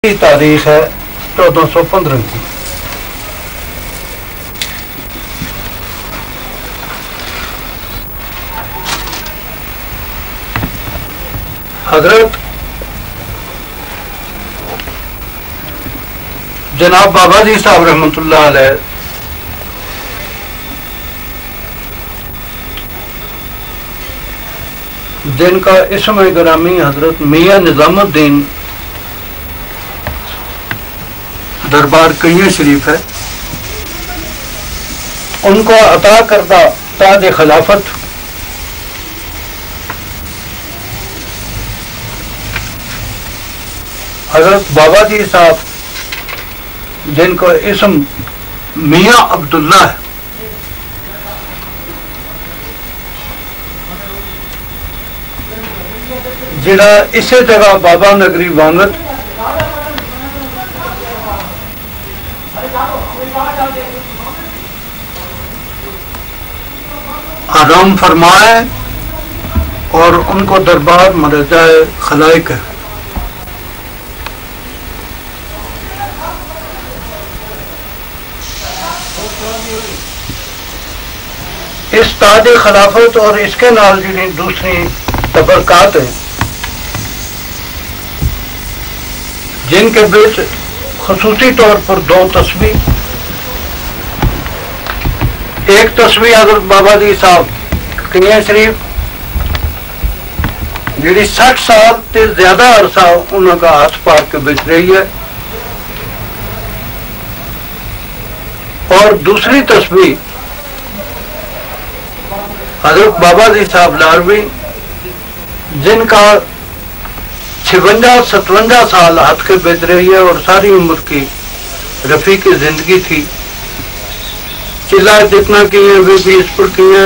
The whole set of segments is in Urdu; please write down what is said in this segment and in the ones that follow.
کی تاریخ ہے 1415 کی۔ حضرت جناب بابا جی صاحب رحمۃ اللہ علیہ جن کا اسم گرامی حضرت میاں نظام الدین دربار کنیہ شریف ہے، ان کو عطا کردہ تاج خلافت حضرت بابا جی صاحب جن کا اسم میاں عبداللہ ہے، جڑا اسی جگہ بابا نگری وانگت آرام فرمائے اور ان کو دربار مرجع خلائق ہے۔ اس تاج خلافت اور اس کے نال جڑی دوسری تبرکات ہیں جن کے بیچ خصوصی طور پر دو تسبیح، ایک تسبیح حضرت بابا جی صاحب کنیہ شریف جڑی 60 سال تے زیادہ عرصہ انہوں کا ہاتھ پار کے بچ رہی ہے، اور دوسری تسبیح حضرت بابا جی صاحب لاروی جن کا 56-57 سال ہاتھ کے بچ رہی ہے اور ساری عمر کی رفیق زندگی تھی، چلا جتنا کیے وہ بھی اس پر کیے،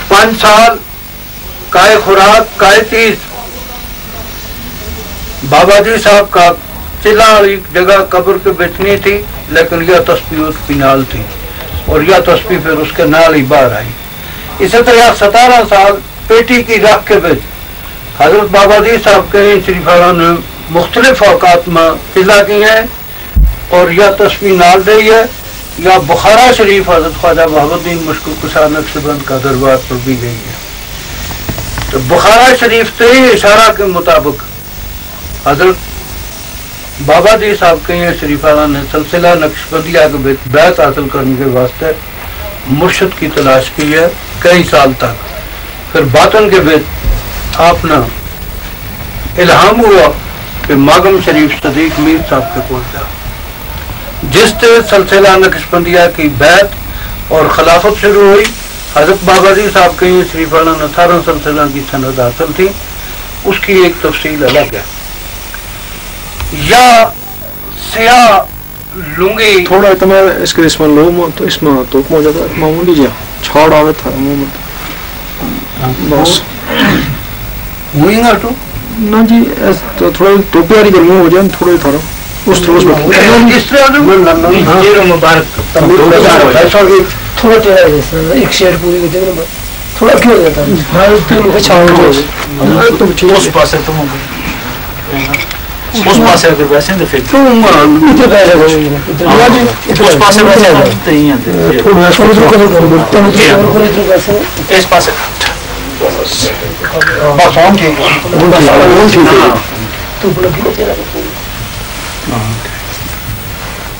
5 سال کائے خوراک کائے چیز بابا جی صاحب کا چلا ایک جگہ قبر کے بچنی تھی، لیکن یہ تسبیح اس کی نال تھی اور یہ تسبیح پھر اس کے نال ہی باہر آئی۔ اسی طرح 17 سال پیٹی کی رکھ کے بچ حضرت بابا جی صاحب کے شریف نے مختلف اوقات میں چلا کی ہیں اور یہ تسبیح نال رہی ہے، یا بخارا شریف حضرت خواجہ بہاء الدین مشکل کشا نقشبند کا دربار پر بھی گئی ہے۔ تو بخارا شریف سے ہی اشارہ کے مطابق حضرت بابا جی صاحب کے شریف نے سلسلہ نقشبندیہ کے بیعت حاصل کرنے کے واسطے مرشد کی تلاش کی ہے کئی سال تک، پھر باطن کے بیچ آپ نے الہام ہوا کہ ماگم شریف صدیق میر صاحب کے پہنچا، جس سے سلسلہ نقشبندیہ کی بیعت اور خلافت شروع ہوئی۔ حضرت بابا جی صاحب کے شریف نے 18 سلسلہ کی سند حاصل تھی، اس کی ایک تفصیل الگ ہے۔ یا سیاہ لنگی تھوڑا اتنا اس کے اسم لو تو اس میں تو موجود ہے معمولی جی چھاڑ آوے تھا بس ہوئی گا تو نہ جی تھوڑا ٹوپی والی گرمی ہو جائے تھوڑا ہی تھا اس طرح اس طرح مبارک تھوڑا تیرا ایک شیئر پوری ہوتی ہے تھوڑا کیوں ہو جاتا ہے اس پاس اگر ویسے تو پھر اس پاس اس پاس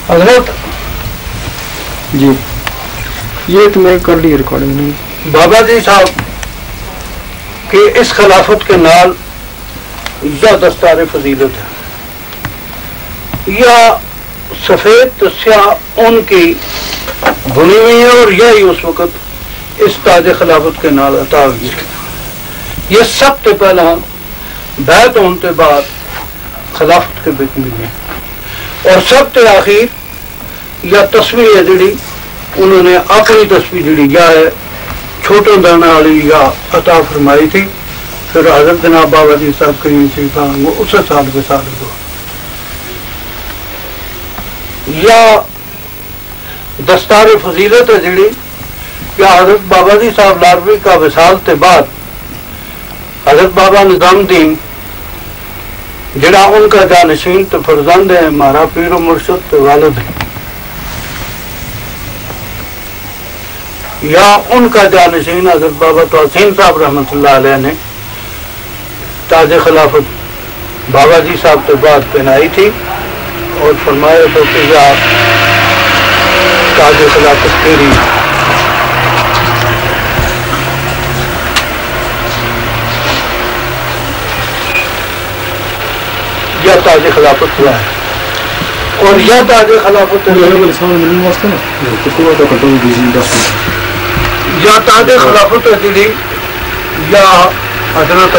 حضرت جی یہ تو میں کر لی ریکارڈنگ نہیں بابا جی صاحب کے اس خلافت کے نال یا دستار فضیلت ہے، یا سفید سیاہ ان کی بنی ہوئی ہے، اور یہی اس وقت اس تاج خلافت کے نال عطا ہوئی ہے۔ یہ سب سے پہلا بیعت ہونے کے بعد خلافت کے بچ ملی ہے، اور سب سے آخر یا تصویر ہے جڑی انہوں نے آخری تصویر جڑی یا ہے چھوٹے دانا والی یا عطا فرمائی تھی، پھر حضرت جناب بابا جی صاحب کے شریف وہ اسی سال کے سال ہوا۔ یا دستار فضیلت ہے جڑی کہ حضرت بابا جی صاحب لاروی کا وصال کے بعد حضرت بابا نظام الدین جڑا ان کا جانشین تو فرزند ہے ہمارا پیر و مرشد تو والد ہے، یا ان کا جانشین حضرت بابا توسین صاحب رحمۃ اللہ علیہ نے تاج خلافت بابا جی صاحب کے بعد پہنائی تھی اور فرمایا تو کہ یا تاج خلافت تیری یا تاج خلافت ہوا ہے، اور یا تاج خلافت یا تاج خلافت جڑی یا حضرت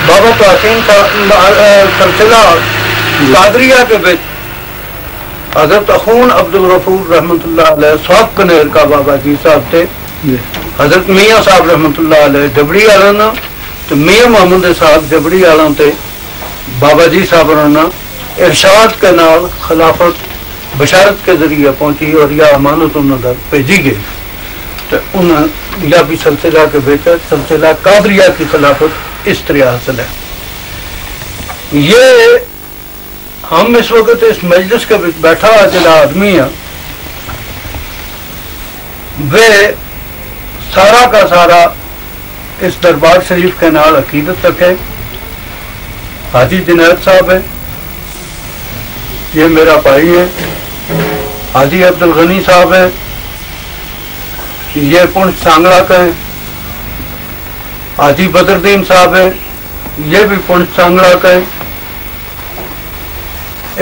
بابا توسین سلسلہ قادریہ کے بچ حضرت اخون عبد الغفور رحمۃ اللہ علیہ صاحب کنیر کا بابا جی صاحب تھے، حضرت میاں صاحب رحمۃ اللہ علیہ جبڑی آلنا تو میاں محمد صاحب جبڑی آلن تے بابا جی صاحب رانا ارشاد کے نال خلافت بشارت کے ذریعے پہنچی اور یا امانت انہوں نے بھیجی گئی، تو انہوں یا بھی سلسلہ کے بیچا سلسلہ قادریہ کی خلافت اس طرح حاصل ہے۔ یہ ہم اس وقت اس مجلس کے بیٹھا جلا آدمی ہیں وہ سارا کا سارا اس دربار شریف کے نال عقیدت رکھے۔ حاجی جنید صاحب ہے، یہ میرا بھائی ہے، حاجی عبد الغنی صاحب ہے، یہ پنچ سانگڑا کا ہے، حاجی بدر الدین صاحب ہے، یہ بھی پنچ سانگڑا کا ہے،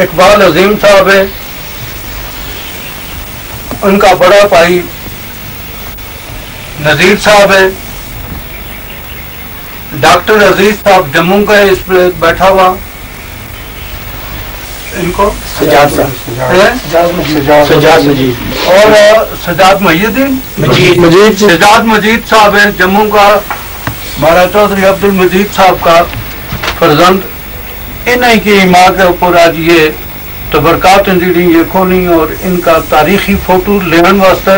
اقبال عظیم صاحب ہے، ان کا بڑا بھائی نذیر صاحب ہے، ڈاکٹر عزیز صاحب جموں کا ہے اس پہ بیٹھا ہوا، ان کو سجاد مجید اور سجاد مجید سجاد مجید صاحب ہے جموں کا، مہاراج چودھری عبد المجید صاحب کا فرزند، انہیں کی ماں کے اوپر آج یہ تبرکات انجیڑی یہ کھولی اور ان کا تاریخی فوٹو لینے واسطے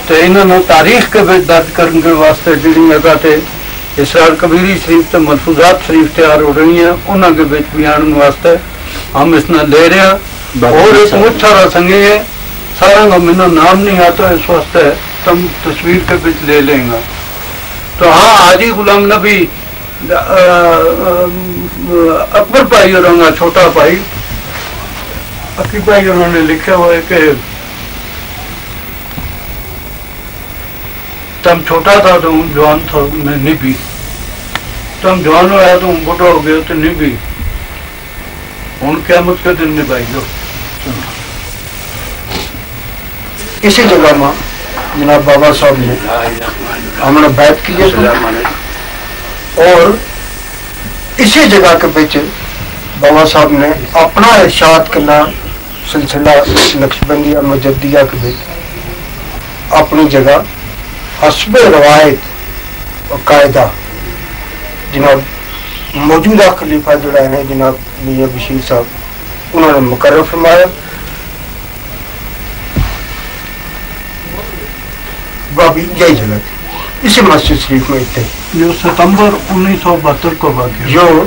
تو انہوں نے تاریخ کے بچ درج کرنے کے واسطے جڑی جگہ تے اسرار کبیری شریف تے ملفوظات شریف تیار ہو رہی ہیں انہوں کے بچ بھی آنے واسطے ہم اس نے لے رہے ہیں، اور ایک مجھ سارا سنگی ہے سارا کا میرا نام نہیں آتا اس واسطے تم تصویر کے بچ لے لیں گا۔ تو ہاں حاجی غلام نبی اکبر بھائی اور چھوٹا بھائی عقیب بھائی انہوں نے لکھا ہوا ہے کہ تم چھوٹا تھا تو جوان تھا میں نہیں بھی، تم جوان ہوا تو بڑا ہو گیا تو نہیں بھی، ہوں قیامت کے دن نبھائی جو اسی جگہ میں جناب بابا صاحب نے ہم نے بیعت کی ہے، اور اسی جگہ کے پیچھے بابا صاحب نے اپنا ارشاد کرنا سلسلہ نقشبندیہ مجدیہ کے پیچھے اپنی جگہ حسب روایت اور قاعدہ جناب موجودہ خلیفہ جڑا ہے جناب میاں بشیر صاحب انہوں نے مقرر فرمایا، وہ بھی یہی جگہ تھی اسی مسجد شریف میں تھے، جو ستمبر 1972 کو واقع جو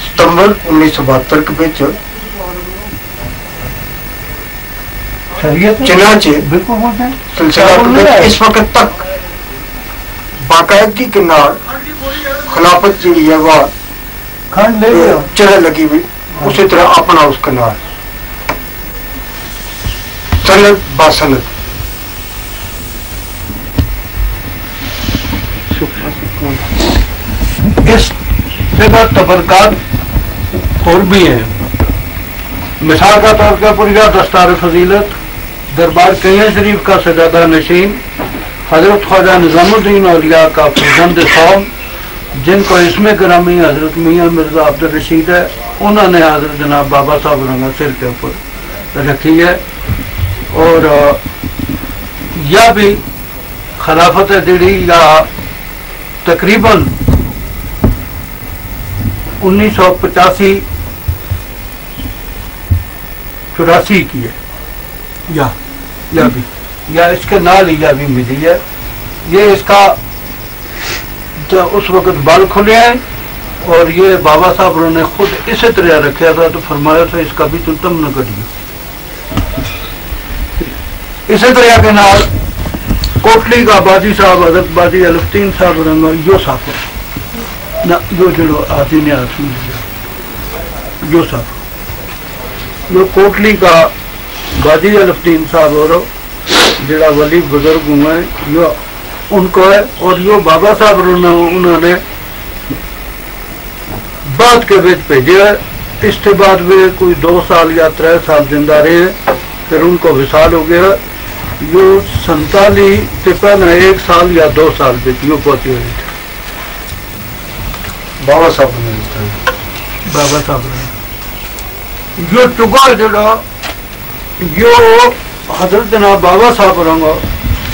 ستمبر 1972 کے بیچ چنانچہ سلسلہ اس وقت تک باقاعدگی کے نال خلافت جی ہے وہ چلے لگی ہوئی اسی طرح اپنا اس کا نال سند با سند اس جگہ تبرکات اور بھی ہیں، مثال کا طور پر پوریا دستار فضیلت دربار کیاں شریف کا سجادہ نشین حضرت خواجہ نظام الدین اولیاء کا فرزند قوم جن کو اسم گرامی حضرت میاں مرزا عبد الرشید ہے، انہوں نے حضرت جناب بابا صاحب رنگا سر کے اوپر رکھی ہے، اور یا بھی خلافت جڑی یا تقریباً 1985 84 کی ہے، یا بھی یا اس کے نال ہی یا بھی ملی ہے، یہ اس کا جو اس وقت بال کھلے ہیں اور یہ بابا صاحب نے خود اسی طرح رکھا تھا تو فرمایا تھا اس کا بھی تم نہ کریو. اسی طرح کے نال کوٹلی کا باجی صاحب حضرت باجی الفتین صاحب رنگا یو صاحب نہ یو جڑو آدھی نے آسن یو صاحب یو کوٹلی کا باجی الفتین صاحب اور جڑا ولی بزرگ ہوا ہے یو ان کو ہے. اور یو بابا صاحب انہوں نے بعد کے بچ بھیجے ہے. اس کے بعد وہ کوئی 2 سال یا 3 سال زندہ رہے ہیں. پھر ان کو وصال ہو گیا. یو 47 سے پہلے 1 سال یا 2 سال بچ یو پہنچے ہوئے تھے بابا صاحب بابا صاحب نے یو چگا جڑا یو حضرت جناب بابا صاحب رنگا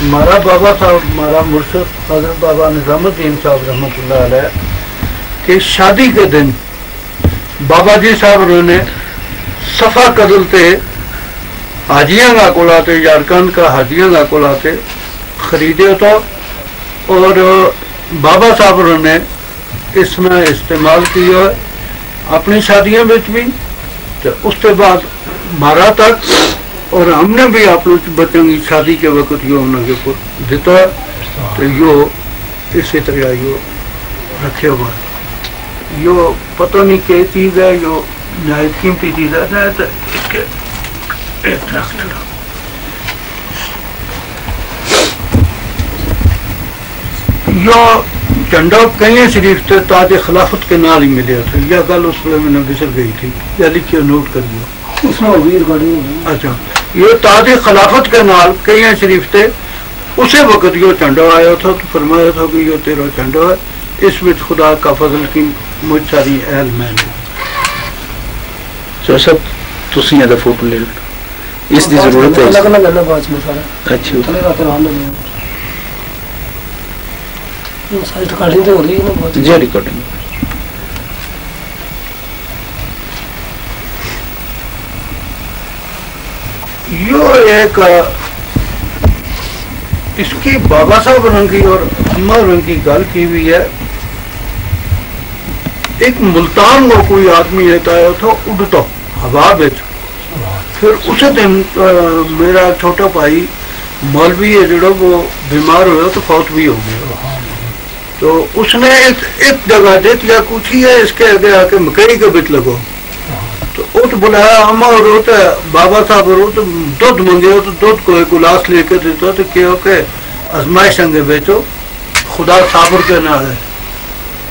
ہمارا بابا صاحب ہمارا مرشد حضرت بابا نظام الدین صاحب رحمۃ اللہ علیہ کہ شادی کے دن بابا جی صاحب نے صفا قدل تے حاجیاں کا کولاتے جھارکھنڈ کا حاجیاں کا کولاتے خریدے تو اور بابا صاحب نے اس میں استعمال کیا اپنی شادیاں میں بھی. تو اس کے بعد مارا تک اور ہم نے بھی آپ بچوں کی شادی کے وقت یہ انہوں کے اوپر دیتا ہے. تو یہ اسی طرح یہ رکھے ہوا ہے. یہ پتہ نہیں کہ چیز ہے یہ نہایت قیمتی چیز ہے. نہایت اس کے ایک رکھ یہ جھنڈا کئی شریف تھے تاج خلافت کے نال ہی ملے تھے. یہ گل اس میں نے بسر گئی تھی یا لکھیے نوٹ کریے اس میں ہوگی ریکارڈنگ. اچھا یہ تاج خلافت کے نال کئی شریف تھے. اسی وقت یہ جھنڈا آیا تھا تو فرمایا تھا کہ یہ تیرا جھنڈا ہے. اس میں خدا کا فضل کی مجھ ساری اہل میں نے سر صاحب تسی یہ فوٹو لے لو اس کی ضرورت ہے. الگ الگ ہے بعد میں سارا. اچھا چلے گا تو ہم ساری ریکارڈنگ تو ہو رہی ہے نا بہت. جی ریکارڈنگ یہ ایک اس کی بابا صاحب رنگ کی اور اما رنگ کی گل کی ہوئی ہے. ایک ملتان میں کوئی آدمی لیتا ہے تھا اڑتا ہوا بچ. پھر اسی دن میرا چھوٹا بھائی مولوی ہے جڑا وہ بیمار ہوا تو فوت بھی ہو گیا. تو اس نے ایک جگہ دیت یا کچھ ہی ہے اس کے آگے آ کے مکئی کے بچ لگو. تو اٹھ بلایا اما روتا بابا صاحب رو تو دودھ منگے تو دودھ کو ایک گلاس لے کے دیتا تو کہ ازمائش انگے بیچو خدا صابر کے نال ہے.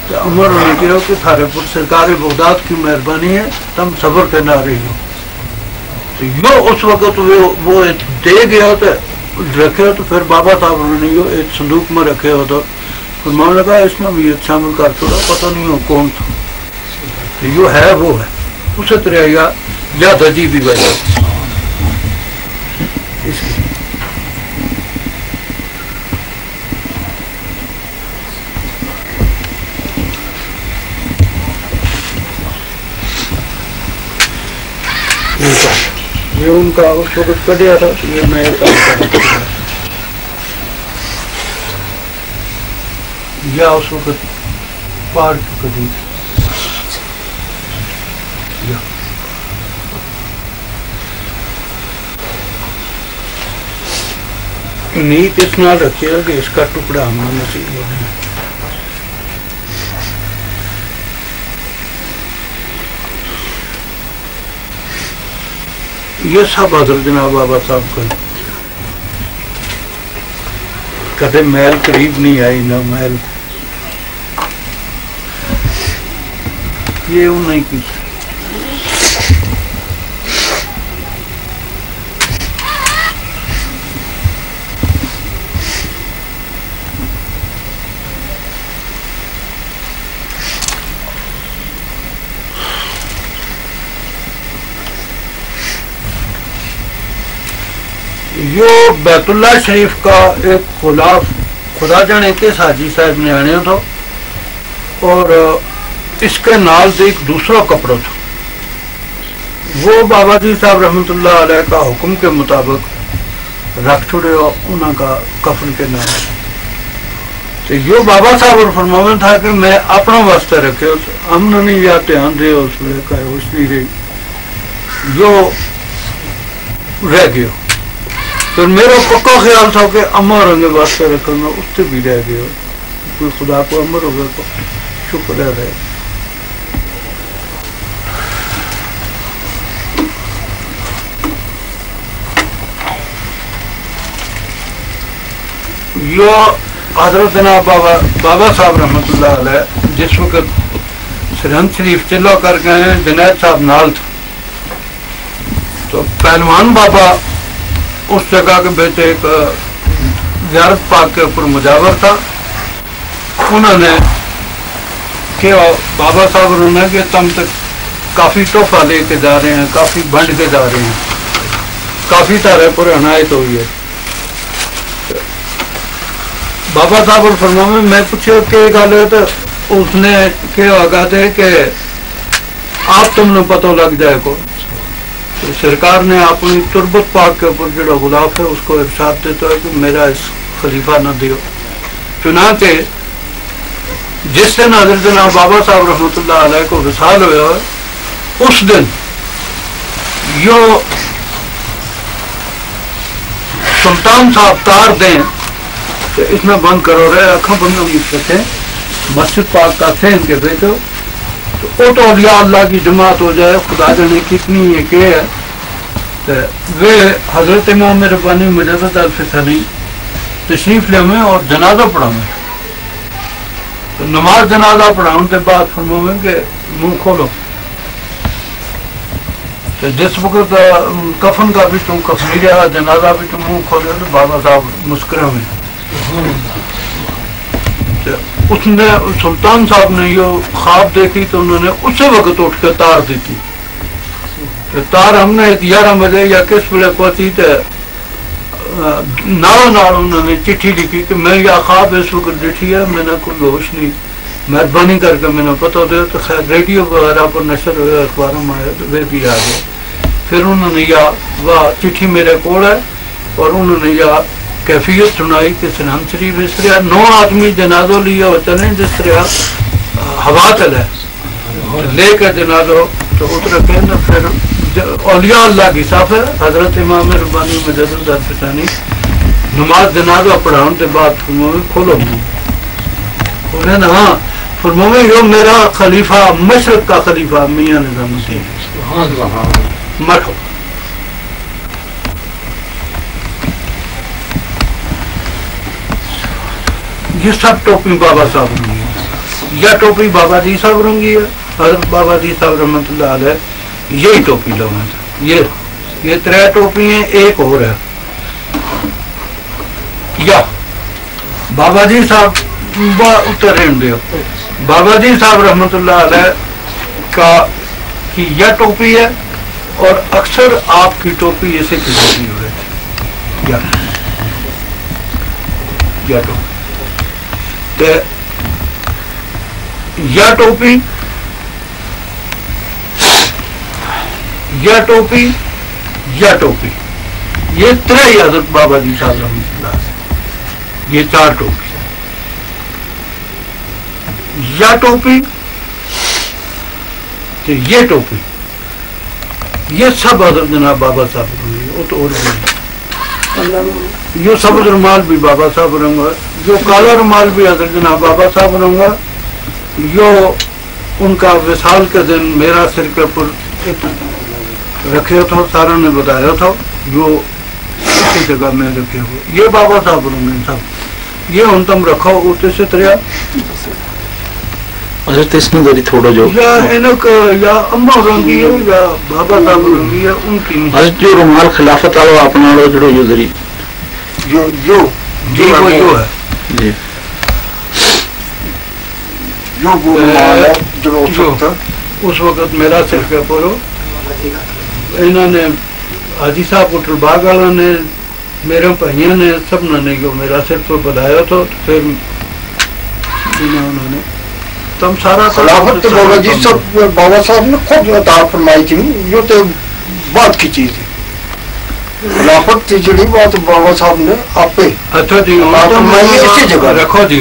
تو عمر نے کہا کہ تھارے پر سرکار بغداد کی مہربانی ہے تم صبر کے نہ رہی ہو. تو یہ اس وقت وہ دے گیا تو رکھے. تو پھر بابا صاحب نے یہ ایک صندوق میں رکھے ہو تو پھر میں نے کہا اس میں بھی شامل کر چھوڑا پتہ نہیں ہو کون تھا. تو یہ ہے وہ ہے اسی طرح یا دجی بھی وجہ اس کی. یہ ان کا اس وقت کٹیا تھا یہ میں یا اس وقت پہاڑ کی کٹی تھی. نیت اس نہ رکھے کہ اس کا ٹکڑا ہمیں نصیب ہو جائے. یہ سب حضرت جناب بابا صاحب کا کدے محل قریب نہیں آئی نہ محل یہ نہیں کی. یہ بیت اللہ شریف کا ایک خلاف خدا جانے کے حاجی صاحب نے آنے تھا اور اس کے نال سے ایک دوسرا کپڑا تھا. وہ بابا جی صاحب رحمۃ اللہ علیہ کا حکم کے مطابق رکھ چھوڑے انہوں کا کفن کے نام. تو یہ بابا صاحب اور فرمانا تھا کہ میں اپنا واسطے رکھے ہم نے نہیں یا دھیان دے اس ویلے کا اس نہیں رہی جو رہ گیا. پھر میرا پکا خیال تھا کہ امر رنگ واسطے رکھوں گا اس سے بھی رہ گیا. کوئی خدا کو امر ہو گیا تو شکر ہے رہے. یہ حضرت جناب بابا صاحب رحمۃ اللہ علیہ جس وقت سرہند شریف چلا کر گئے ہیں جنید صاحب نال تھا تو پہلوان بابا اس جگہ کے بیٹے ایک زیارت پاک کے اوپر مجاور تھا. انہوں نے کہ بابا صاحب انہوں نے کہ تم تک کافی تحفہ لے کے جا رہے ہیں کافی بنڈ کے جا رہے ہیں کافی تارے پر عنایت ہوئی ہے. بابا صاحب اور فرمایا میں پوچھا کہ گل ہے تو اس نے کیا آگاہ دے کہ آپ تم نے پتہ لگ جائے کو. تو سرکار نے اپنی تربت پاک کے اوپر جڑا غلاف ہے اس کو ارشاد دیتا ہے کہ میرا اس خلیفہ نہ دیو. چنانچہ جس دن حضرت جناب بابا صاحب رحمۃ اللہ علیہ کو وصال ہوا اس دن یہ سلطان صاحب تار دیں تو اس میں بند کرو رہے آنکھوں بندوں کی رکھیں مسجد پاک کا سین کے بیٹھو تو وہ تو اولیاء اللہ کی جماعت ہو جائے. خدا جانے کتنی یہ کہ ہے تو وہ حضرت امام ربانی مجدد الفسانی تشریف لے میں اور جنازہ پڑھاؤں تو نماز جنازہ پڑھاؤں کے بعد فرماؤں کہ منہ کھولو. تو جس وقت کفن کا بھی تم کفنی رہا جنازہ بھی تم منہ کھولے تو بابا صاحب مسکرے ہوئے. اس نے سلطان صاحب نے یہ خواب دیکھی تو انہوں نے اسی وقت اٹھ کے تار دی تھی. تار ہم نے 11 بجے یا کس ویلے پہنچی تو نالوں نال انہوں نے چٹھی لکھی کہ میں یہ خواب اس وقت ڈٹھی ہے میں نے کوئی ہوش نہیں مہربانی کر کے میں نے پتہ دے. تو خیر ریڈیو وغیرہ پر نشر ہوئے اخباروں میں آئے تو وہ بھی آ گئے. پھر انہوں نے وہ چٹھی میرے کول ہے اور انہوں نے یہ کیفیت سنائی کہ سرہند شریف اس طرح 9 آدمی جنازہ لیا اور چلیں جس طرح ہوا چلے لے کر جنازہ تو اتر کے نا. پھر اولیاء اللہ کی صاف ہے حضرت امام ربانی مجدد الفسانی نماز جنازہ پڑھاؤں کے بعد فرمایا کھولو انہیں نا ہاں فرمایا یہ میرا خلیفہ مشرق کا خلیفہ میاں نظام الدین مٹھو. یہ سب ٹوپی بابا صاحب رنگی ہے. یہ ٹوپی بابا جی صاحب رنگی ہے حضرت بابا جی صاحب رحمۃ اللہ علیہ یہی ٹوپی لگا تھا. یہ 3 ٹوپی ہیں ایک اور ہے. یا بابا جی صاحب اتر رہن دے بابا جی صاحب رحمۃ اللہ علیہ کا کی یہ ٹوپی ہے اور اکثر آپ کی ٹوپی ایسے کی ہوئے تھی. یا ٹوپی یا ٹوپی یا ٹوپی یا ٹوپی یہ 3 حضرت بابا جی صاحب رحمۃ اللہ سے یہ 4 ٹوپی یا ٹوپی تو یہ ٹوپی یہ سب حضرت جناب بابا صاحب رنگ وہ تو اور یہ سبز رومال بھی بابا صاحب رنگ جو کالا رومال بھی حضرت جناب بابا صاحب رنگ یہ ان کا وصال کے دن میرا سر کے اوپر رکھے تھا سارا نے بتایا تھا جو اسی جگہ میں رکھے ہوئے یہ بابا صاحب رنگ سب یہ ان تم رکھو ہوتے سے تریا تھوڑا جو یا اما رنگی ہے یا بابا صاحب رنگی ہے ان کی جو رومال خلافت والا اپنا جڑو جو ذریعہ جو ہے جی اس وقت میرا سر کے پورو انہوں نے حاجی صاحب کو باغ والا نے میرے بھائیوں نے سب نے جو میرا سر پر بدایا تھا پھر انہوں نے تم سارا خلافت بابا جی سب بابا صاحب نے خود عطا فرمائی تھی. یہ تو بات کی چیز ہے خلافت کی جڑی بات بابا صاحب نے آپ اچھا جی اسی جگہ رکھو جی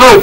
2